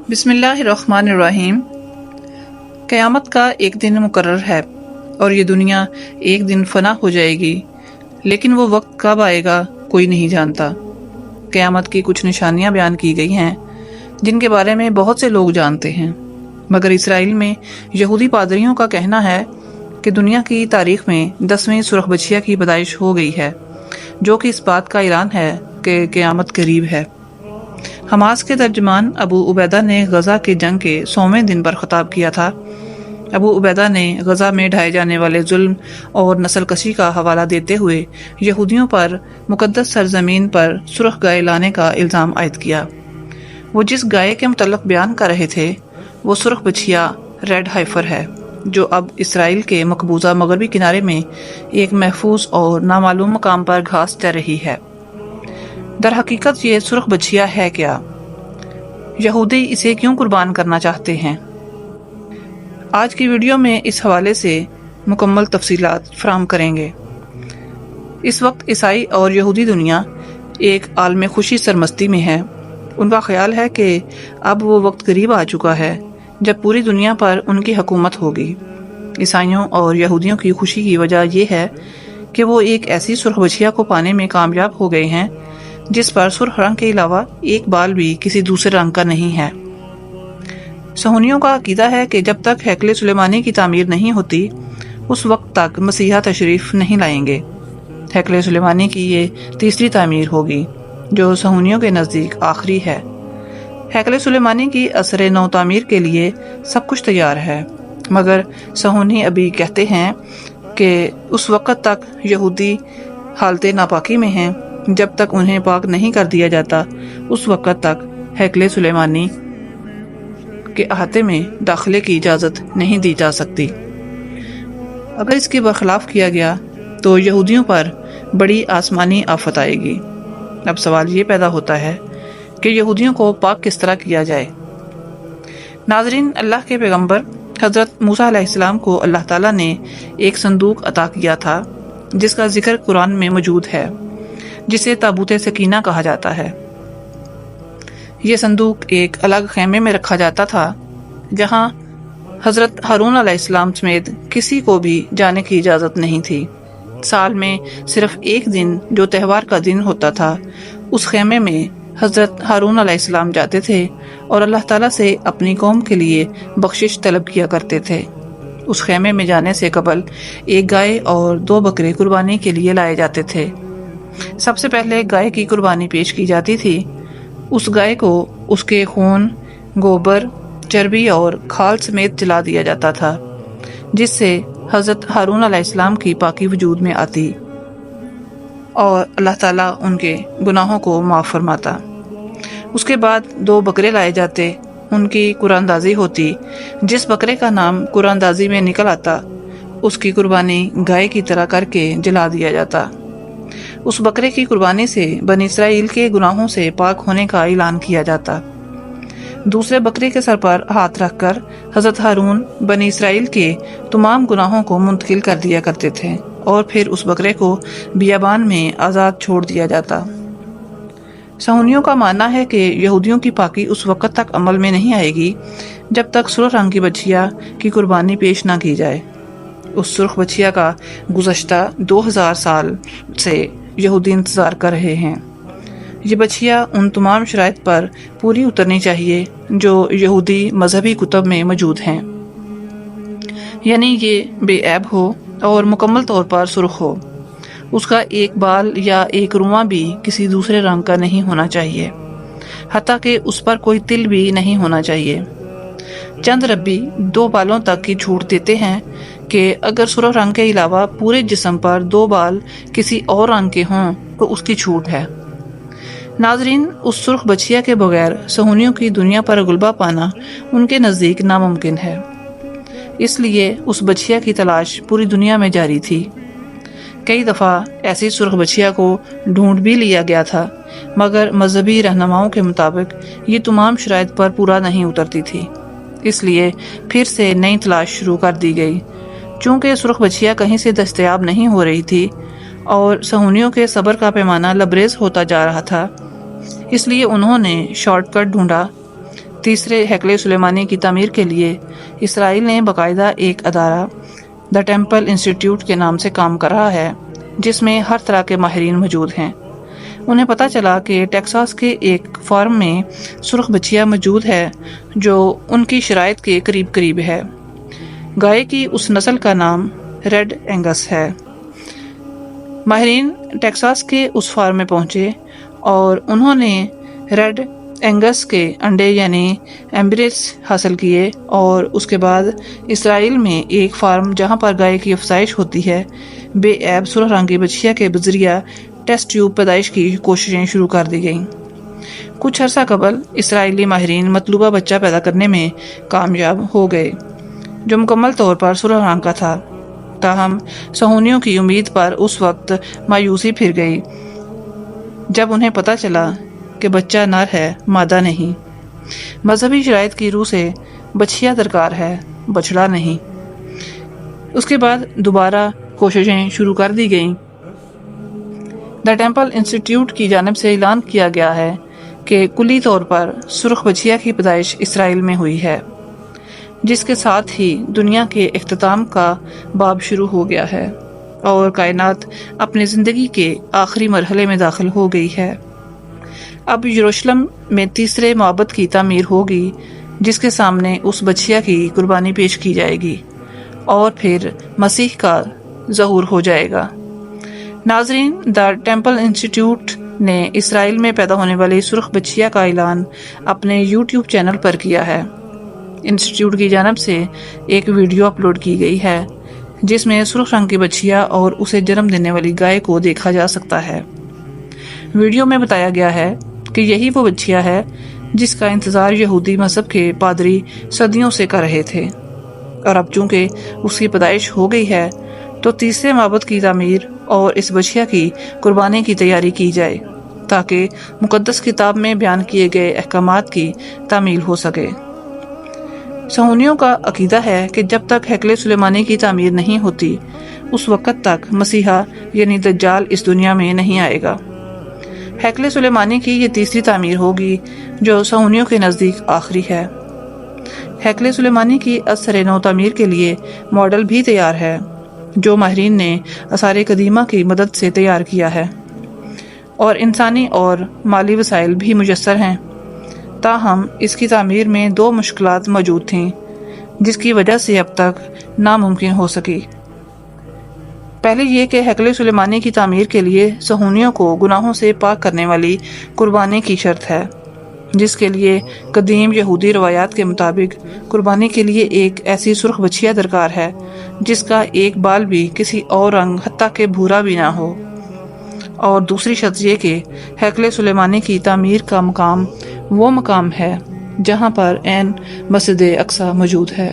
बिस्मिल्लाहिर्रहमानिर्रहीम। क़यामत का एक दिन मुकर्रर है और ये दुनिया एक दिन फना हो जाएगी, लेकिन वो वक्त कब आएगा कोई नहीं जानता। क़यामत की कुछ निशानियां बयान की गई हैं जिनके बारे में बहुत से लोग जानते हैं, मगर इसराइल में यहूदी पादरियों का कहना है कि दुनिया की तारीख में 10वीं सुरख बछिया की पैदाइश हो गई है, जो कि इस बात का ऐलान है कि क़यामत करीब है। हमास के तर्जमान अबू उबैदा ने गजा के जंग के 100वें दिन पर खिताब किया था। अबू उबैदा ने गजा में ढाए जाने वाले जुल्म और नस्ल कशी का हवाला देते हुए यहूदियों पर मुकद्दस सरजमीन पर सुर्ख गाय लाने का इल्ज़ाम आयद किया। वो जिस गाय के मुतल्लिक़ बयान कर रहे थे वो सुर्ख बछिया रेड हाइफर है, जो अब इसराइल के मकबूजा मगरबी किनारे में एक महफूज और नामालूम मकाम पर घास चर रही है। दर हकीकत ये सुर्ख बछिया है क्या? यहूदी इसे क्यों कुर्बान करना चाहते हैं? आज की वीडियो में इस हवाले से मुकम्मल तफसीलात फराहम करेंगे। इस वक्त ईसाई और यहूदी दुनिया एक आलम खुशी सरमस्ती में है। उनका ख्याल है कि अब वो वक्त करीब आ चुका है जब पूरी दुनिया पर उनकी हुकूमत होगी। ईसाइयों और यहूदियों की खुशी की वजह यह है कि वो एक ऐसी सुर्ख बछिया को पाने में कामयाब हो गए हैं जिस पर सुर्ख रंग के अलावा एक बाल भी किसी दूसरे रंग का नहीं है। सहूनियों का अकीदा है कि जब तक हैकले सुलेमानी की तामीर नहीं होती उस वक्त तक मसीहा तशरीफ नहीं लाएंगे। हैकले सुलेमानी की ये तीसरी तामीर होगी जो सहूनियों के नज़दीक आखिरी है। हैकले सुलेमानी की असर नौ तामीर के लिए सब कुछ तैयार है, मगर सहूनी अभी कहते हैं कि उस वक्त तक यहूदी हालत नापाकी में हैं। जब तक उन्हें पाक नहीं कर दिया जाता उस वक्त तक हैकले सुलेमानी के अहाते में दाखिले की इजाज़त नहीं दी जा सकती। अगर इसके बरखिलाफ किया गया तो यहूदियों पर बड़ी आसमानी आफत आएगी। अब सवाल ये पैदा होता है कि यहूदियों को पाक किस तरह किया जाए। नाज़रीन, अल्लाह के पैगंबर हज़रत मूसा अलैहिस्सलाम को अल्लाह ताला ने एक संदूक अता किया था जिसका जिक्र कुरान में मौजूद है, जिसे ताबूत सकीना कहा जाता है। ये संदूक एक अलग खेमे में रखा जाता था जहां हजरत हारून अलैहिस्सलाम समेत किसी को भी जाने की इजाज़त नहीं थी। साल में सिर्फ एक दिन जो त्यौहार का दिन होता था उस खेमे में हजरत हारून अलैहिस्सलाम जाते थे और अल्लाह ताला से अपनी कौम के लिए बख्शिश तलब किया करते थे। उस खेमे में जाने से कबल एक गाय और 2 बकरे कुर्बानी के लिए लाए जाते थे। सबसे पहले गाय की कुर्बानी पेश की जाती थी। उस गाय को उसके खून, गोबर, चर्बी और खाल समेत जला दिया जाता था, जिससे हज़रत हारून अलैहिस्सलाम की पाकी वजूद में आती और अल्लाह ताला उनके गुनाहों को माफ़ फरमाता। उसके बाद 2 बकरे लाए जाते, उनकी कुरानदाजी होती। जिस बकरे का नाम कुरानदाजी में निकल आता उसकी कुर्बानी गाय की तरह करके जला दिया जाता। उस बकरे की कुर्बानी से बनी इसराइल के गुनाहों से पाक होने का ऐलान किया जाता। दूसरे बकरे के सर पर हाथ रखकर हज़रत हारून बनी इसराइल के तमाम गुनाहों को मुंतकिल कर दिया करते थे और फिर उस बकरे को बियाबान में आज़ाद छोड़ दिया जाता। सहूनियों का मानना है कि यहूदियों की पाकी उस वक़्त तक अमल में नहीं आएगी जब तक सुर्ख रंग की बछिया की कुर्बानी पेश ना की जाए। उस सुर्ख बछिया का गुज़श्ता 2000 साल से यहूदी इंतज़ार कर रहे हैं। ये बछिया उन तमाम शराइत पर पूरी उतरनी चाहिए जो यहूदी मजहबी कुतब में मौजूद हैं, यानी ये बेऐब हो और मुकम्मल तौर पर सुर्ख हो। उसका एक बाल या एक रुआं भी किसी दूसरे रंग का नहीं होना चाहिए, हत्ता कि उस पर कोई तिल भी नहीं होना चाहिए। चंद रब्बी 2 बालों तक की छूट देते हैं कि अगर सुर्ख रंग के अलावा पूरे जिस्म पर 2 बाल किसी और रंग के हों तो उसकी छूट है। नाजरीन, उस सुर्ख बछिया के बगैर सहूनियों की दुनिया पर गुलबा पाना उनके नज़दीक नामुमकिन है। इसलिए उस बछिया की तलाश पूरी दुनिया में जारी थी। कई दफ़ा ऐसी सुर्ख बछिया को ढूंढ भी लिया गया था, मगर मजहबी रहनुमाओं के मुताबिक ये तमाम शराइत पर पूरा नहीं उतरती थी। इसलिए फिर से नई तलाश शुरू कर दी गई। चूँकि सुर्ख बछिया कहीं से दस्तयाब नहीं हो रही थी और सहूनियों के सब्र का पैमाना लबरेज होता जा रहा था, इसलिए उन्होंने शॉर्टकट ढूंढा تیسرے ہیکل سلیمانی کی تعمیر کے لیے اسرائیل نے باقاعدہ ایک ادارہ دا ٹیمپل انسٹیٹیوٹ کے نام سے کام کر رہا ہے، جس میں ہر طرح کے ماہرین موجود ہیں۔ انہیں پتہ چلا کہ ٹیکساس کے ایک فارم میں سرخ بچیا موجود ہے جو ان کی شرائط کے قریب قریب ہے۔ گائے کی اس نسل کا نام ریڈ اینگس ہے۔ ماہرین ٹیکساس کے اس فارم میں پہنچے اور انہوں نے ریڈ اینگس کے انڈے یعنی ایمبریس حاصل کیے، اور اس کے بعد اسرائیل میں ایک فارم جہاں پر گائے کی افزائش ہوتی ہے، بے عیب سرخ رنگ کی بچیا کے بذریعہ ٹیسٹ ٹیوب پیدائش کی کوششیں شروع کر دی گئیں۔ کچھ عرصہ قبل اسرائیلی ماہرین مطلوبہ بچہ پیدا کرنے میں کامیاب ہو گئے، جو مکمل طور پر سرخ رنگ کا تھا۔ تاہم صہیونیوں کی امید پر اس وقت مایوسی پھر گئی جب انہیں پتہ چلا کہ بچہ نر ہے، مادہ نہیں۔ مذہبی شرائط کی روح سے بچیا درکار ہے، بچڑا نہیں۔ اس کے بعد دوبارہ کوششیں شروع کر دی گئیں۔ دا ٹیمپل انسٹیٹیوٹ کی جانب سے اعلان کیا گیا ہے کہ کلی طور پر سرخ بچیا کی پیدائش اسرائیل میں ہوئی ہے، جس کے ساتھ ہی دنیا کے اختتام کا باب شروع ہو گیا ہے اور کائنات اپنی زندگی کے آخری مرحلے میں داخل ہو گئی ہے۔ اب یروشلم میں تیسرے معبد کی تعمیر ہوگی، جس کے سامنے اس بچیا کی قربانی پیش کی جائے گی اور پھر مسیح کا ظہور ہو جائے گا۔ ناظرین، دا ٹیمپل انسٹیٹیوٹ نے اسرائیل میں پیدا ہونے والی سرخ بچیا کا اعلان اپنے یوٹیوب چینل پر کیا ہے۔ انسٹیٹیوٹ کی جانب سے ایک ویڈیو اپلوڈ کی گئی ہے جس میں سرخ رنگ کی بچیا اور اسے جنم دینے والی گائے کو دیکھا جا سکتا ہے۔ ویڈیو میں بتایا گیا ہے کہ یہی وہ بچیا ہے جس کا انتظار یہودی مذہب کے پادری صدیوں سے کر رہے تھے، اور اب چونکہ اس کی پیدائش ہو گئی ہے تو تیسرے معبد کی تعمیر اور اس بچیا کی قربانی کی تیاری کی جائے تاکہ مقدس کتاب میں بیان کیے گئے احکامات کی تعمیل ہو سکے۔ صہیونیوں کا عقیدہ ہے کہ جب تک ہیکل سلیمانی کی تعمیر نہیں ہوتی، اس وقت تک مسیحا یعنی دجال اس دنیا میں نہیں آئے گا۔ ہیکل سلیمانی کی یہ تیسری تعمیر ہوگی جو صہیونیوں کے نزدیک آخری ہے۔ ہیکل سلیمانی کی اثر نو تعمیر کے لیے ماڈل بھی تیار ہے جو ماہرین نے آثار قدیمہ کی مدد سے تیار کیا ہے، اور انسانی اور مالی وسائل بھی میسر ہیں۔ تاہم اس کی تعمیر میں 2 مشکلات موجود تھیں جس کی وجہ سے اب تک ناممکن ہو سکی۔ پہلے یہ کہ ہیکل سلیمانی کی تعمیر کے لیے صہیونیوں کو گناہوں سے پاک کرنے والی قربانی کی شرط ہے، جس کے لیے قدیم یہودی روایات کے مطابق قربانی کے لیے ایک ایسی سرخ بچیا درکار ہے جس کا ایک بال بھی کسی اور رنگ حتیٰ کہ بھورا بھی نہ ہو، اور دوسری شرط یہ کہ ہیکل سلیمانی کی تعمیر کا مقام وہ مقام ہے جہاں پر عین مسجد اقصی موجود ہے۔